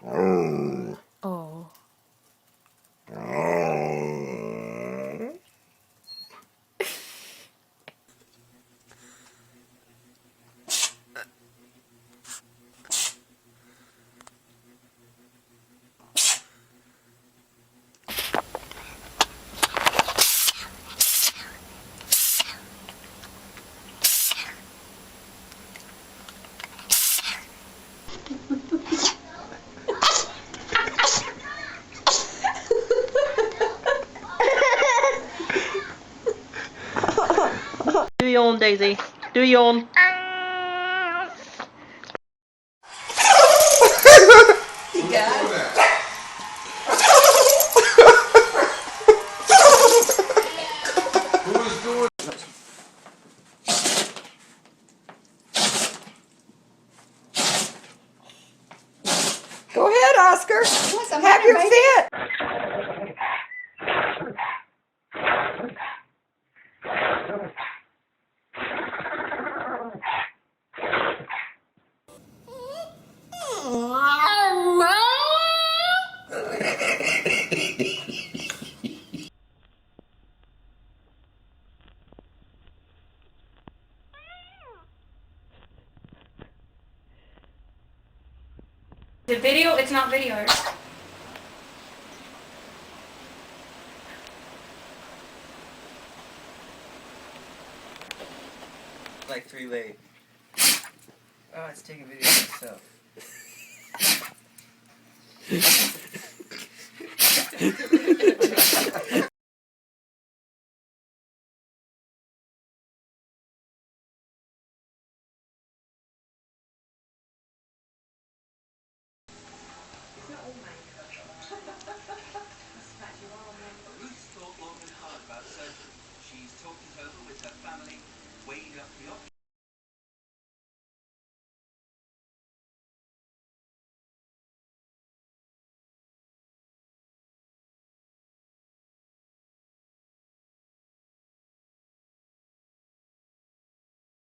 Oh. Do yawn, Daisy. Do yawn. Go ahead, Oscar. Have your fit. The video, it's not video. Like 3 late. Oh, it's taking video of itself.